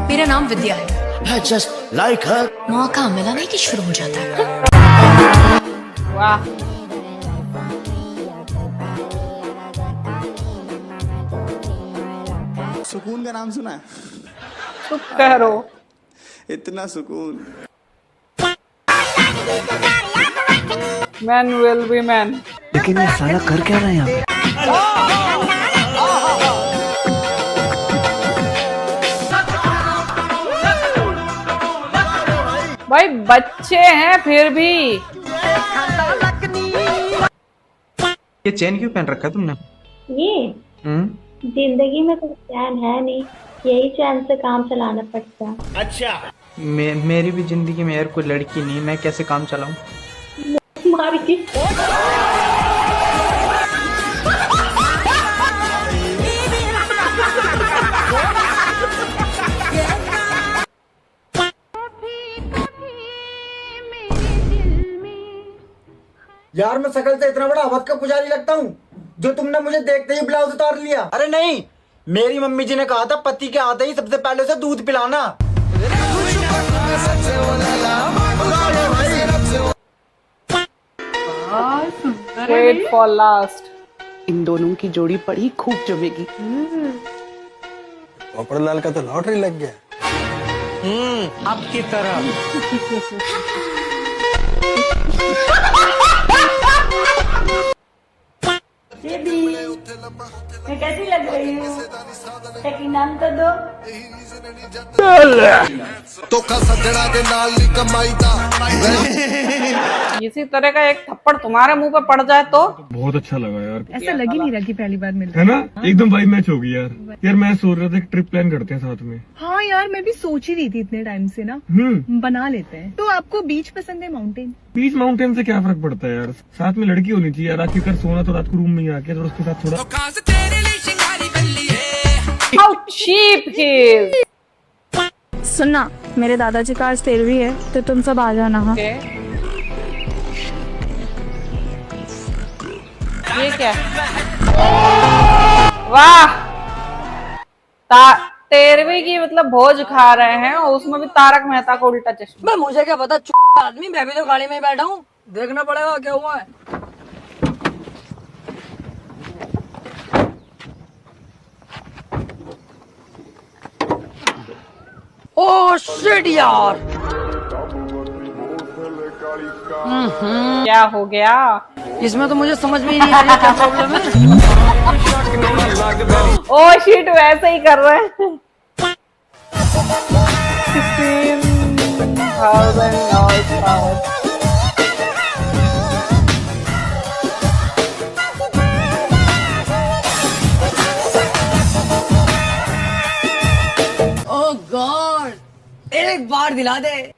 मेरा नाम विद्या है। I just like her. मौका मिला नहीं कि शुरू हो जाता है। वाह, सुकून का नाम सुना है? चुप करो। इतना सुकून। Man will be man. लेकिन ये साला कर क्या रहा है यहाँ पे? भाई बच्चे हैं फिर भी। ये चेन क्यों पहन रखा है तुमने? ये जिंदगी में कोई चैन है नहीं, यही चैन से काम चलाना पड़ता है। मेरी भी जिंदगी में यार कोई लड़की नहीं, मैं कैसे काम चलाऊं? मार के यार मैं शकल से इतना बड़ा अवध का पुजारी लगता हूँ जो तुमने मुझे देखते ही ब्लाउज उतार लिया? अरे नहीं, मेरी मम्मी जी ने कहा था पति के आते ही सबसे पहले उसे दूध पिलाना। Wait for last. इन दोनों की जोड़ी बड़ी खूब जमेगी। पोपड़लाल का तो लॉटरी लग गया। आपकी तरह। मैं कैसी लग रही हूँ? नाम तो दो। इसी तरह का एक थप्पड़ तुम्हारे मुंह पे पड़ जाए तो बहुत अच्छा लगा यार। ऐसा लग ही नहीं रहा कि पहली बार मिल है ना, एकदम वाइब मैच होगी यार। यार मैं सोच रहा था एक ट्रिप प्लान करते हैं साथ में। हाँ यार, मैं भी सोच ही रही थी इतने टाइम से ना, बना लेते हैं। तो आपको बीच पसंद है माउंटेन? बीच माउंटेन से क्या फर्क पड़ता है यार, साथ में लड़की होनी चाहिए यार। आखिर सोना तो रात को रूम में ही आके, तो उसके साथ थोड़ा हाउ चीप ही इज। सुनना, मेरे दादाजी का आज 13वीं है, तो तुम सब आ जाना। हाँ ये क्या? वाह, 13वीं की मतलब भोज खा रहे हैं और उसमें भी तारक मेहता का उल्टा चश्मा। मुझे क्या पता आदमी, मैं भी तो गाड़ी में ही बैठा हूँ, देखना पड़ेगा क्या हुआ है। ओह शिट यार, क्या हो गया? इसमें तो मुझे समझ में ही नहीं आ रही क्या प्रॉब्लम है। ओ शिट, वैसे ही कर रहे हैं। 16,000 ओह गॉड, एक बार दिला दे।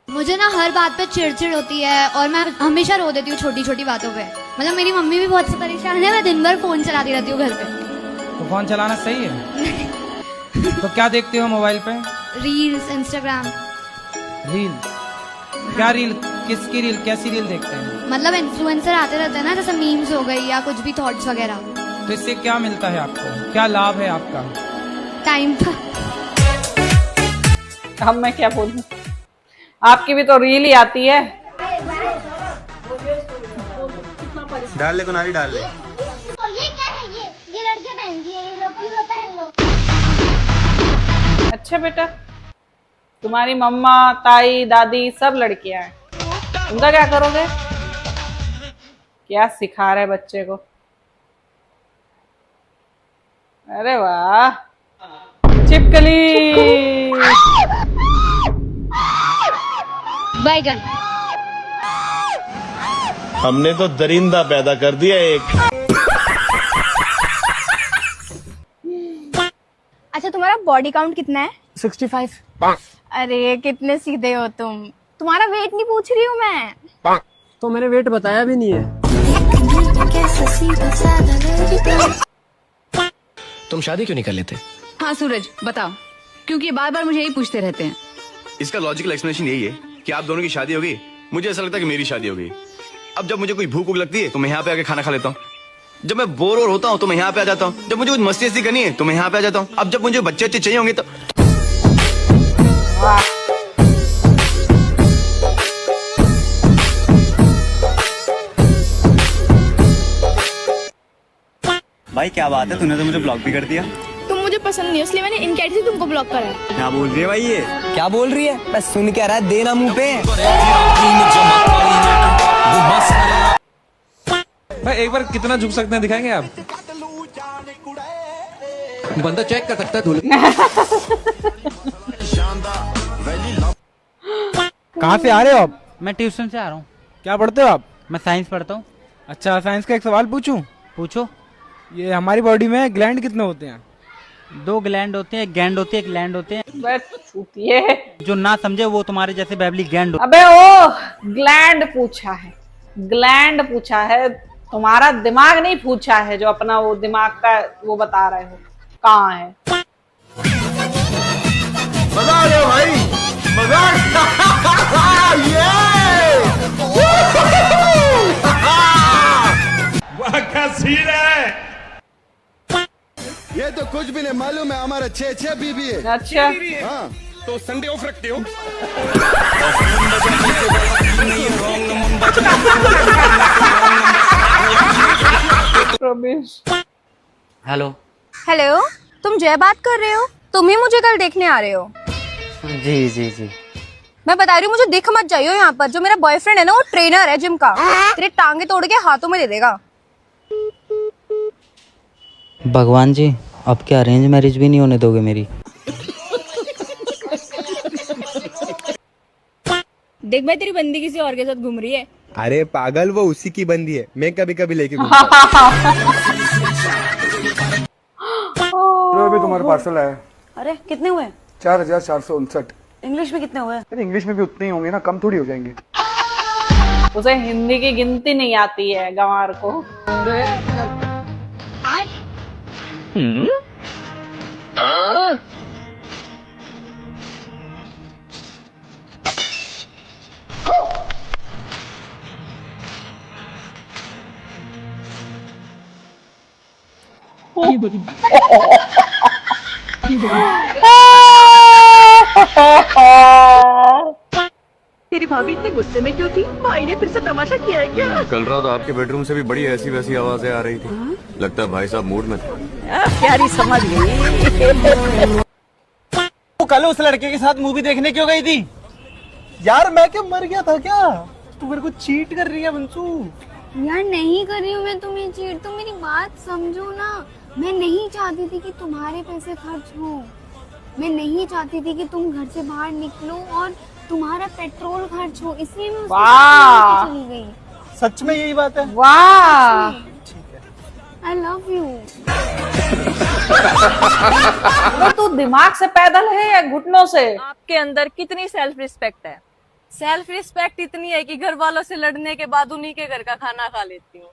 मुझे ना हर बात पे चिड़चिड़ होती है और मैं हमेशा रो देती हूँ छोटी छोटी बातों पे। मतलब मेरी मम्मी भी बहुत परेशान है, मैं दिन भर फोन चलाती रहती हूँ घर पे। तो फोन चलाना सही है? तो क्या देखते हो मोबाइल पे? Reels, Instagram. रील? क्या रील? किसकी रील? कैसी रील देखते हैं? मतलब इन्फ्लुएंसर आते रहते हैं ना, जैसे मीम्स हो गई या कुछ भी थॉट्स वगैरह। तो इससे क्या मिलता है आपको, क्या लाभ है आपका? टाइम था। अब मैं क्या बोलूं, आपकी भी तो रील ही आती है। डाल ले कुनारी, डाल ले। ये क्या है? ये लड़के पहनती है, ये लोग क्यों पहन लो? अच्छा बेटा, तुम्हारी मम्मा, ताई, दादी सब लड़कियां हैं, उनका क्या करोगे? क्या सिखा रहे बच्चे को? अरे वाह, चिपकली। बैगन। हमने तो दरिंदा पैदा कर दिया एक। अच्छा, तुम्हारा बॉडी काउंट कितना है? 65। अरे कितने सीधे हो तुम। तुम्हारा वेट नहीं पूछ रही हूँ मैं। तो मैंने वेट बताया भी नहीं है। तुम शादी क्यों नहीं कर लेते? हाँ सूरज बताओ, क्योंकि बार बार मुझे यही पूछते रहते हैं। इसका लॉजिकल एक्सप्लेनेशन यही है कि आप दोनों की शादी होगी, मुझे ऐसा लगता है कि मेरी शादी हो गई। अब जब मुझे कोई भूख लगती है तो मैं यहाँ पे आके खाना खा लेता हूँ, जब मैं बोर होता हूँ तो मैं यहाँ पे आ जाता हूँ, जब मुझे कुछ मस्ती करनी है तो मैं यहाँ पे आ जाता हूँ। अब जब मुझे बच्चे चाहिए होंगे तो भाई क्या बात है, तूने तो मुझे ब्लॉक भी कर दिया। तुम मुझे पसंद नहीं, इसलिए मैंने इनके से तुमको ब्लॉक करा है। क्या बोल रही है भाई ये? क्या बोल रही है? बस सुन के रहा है, देना मुंह पे। भाई एक बार कितना झुक सकते हैं दिखाएंगे आप? बंदा चेक कर सकता है धूल। कहाँ से आ रहे हो आप? मैं ट्यूशन से आ रहा हूँ। क्या पढ़ते हो आप? मैं साइंस पढ़ता हूँ। अच्छा, साइंस का एक सवाल पूछूं? पूछो। ये हमारी बॉडी में ग्लैंड कितने होते हैं? 2 ग्लैंड होते हैं, एक गैंड होती है, एक लैंड होते हैं। बस छूटिए। जो ना समझे वो तुम्हारे जैसे बैबली गैंड। अबे ओ ग्लैंड पूछा है, ग्लैंड पूछा है, तुम्हारा दिमाग नहीं पूछा है। जो अपना वो दिमाग का वो बता रहे हो कहाँ है। मजा आ गया भाई, मजा ये तो कुछ भी नहीं मालूम है, हमारा 6 बीबी है। अच्छा, हाँ तो संडे ऑफ रखते हो? हेलो। हेलो, तुम जय बात कर रहे हो? तुम ही मुझे कल देखने आ रहे हो? जी जी जी। मैं बता रही हूँ, मुझे दिख मत जाइयो यहाँ पर। जो मेरा बॉयफ्रेंड है ना, वो ट्रेनर है जिम का। तेरे टांगे तोड़ के हाथों में दे देगा। भगवान जी, अब क्या अरेंज मैरिज भी नहीं होने दोगे मेरी? देख भाई, तेरी बंदी किसी और के साथ घूम रही है। अरे पागल, वो उसी की बंदी है, मैं कभी कभी लेके अभी तुम्हारे पार्सल आया। अरे कितने हुए? 4459। इंग्लिश में कितने हुए? अरे इंग्लिश में भी उतने ही होंगे ना, कम थोड़ी हो जाएंगे। उसे हिंदी की गिनती नहीं आती है गंवार को। तेरी भाभी इतने गुस्से में क्यों थी? भाई ने फिर से तमाशा किया है क्या? कल रात आपके बेडरूम से भी बड़ी ऐसी वैसी आवाजें आ रही थी। लगता है भाई साहब मूड में थे। प्यारी समझ गई। वो कल उस लड़के के साथ मूवी देखने क्यों गई थी? यार मैं क्या मर गया था क्या? तू मेरे को चीट कर रही है बंसू। यार नहीं कर रही हूँ मैं तुम्हें चीट, तुम मेरी बात समझो ना। मैं नहीं चाहती थी कि तुम्हारे पैसे खर्च हो। मैं नहीं चाहती थी कि तुम घर से बाहर निकलो और तुम्हारा पेट्रोल खर्च हो, इसलिए मैं उसके साथ चली गई। सच में यही बात है? वाह, आई लव यू। तू दिमाग से पैदल है या घुटनों से? आपके अंदर कितनी सेल्फ रिस्पेक्ट है? सेल्फ रिस्पेक्ट इतनी है कि घर वालों से लड़ने के बाद उन्हीं के घर का खाना खा लेती हूँ।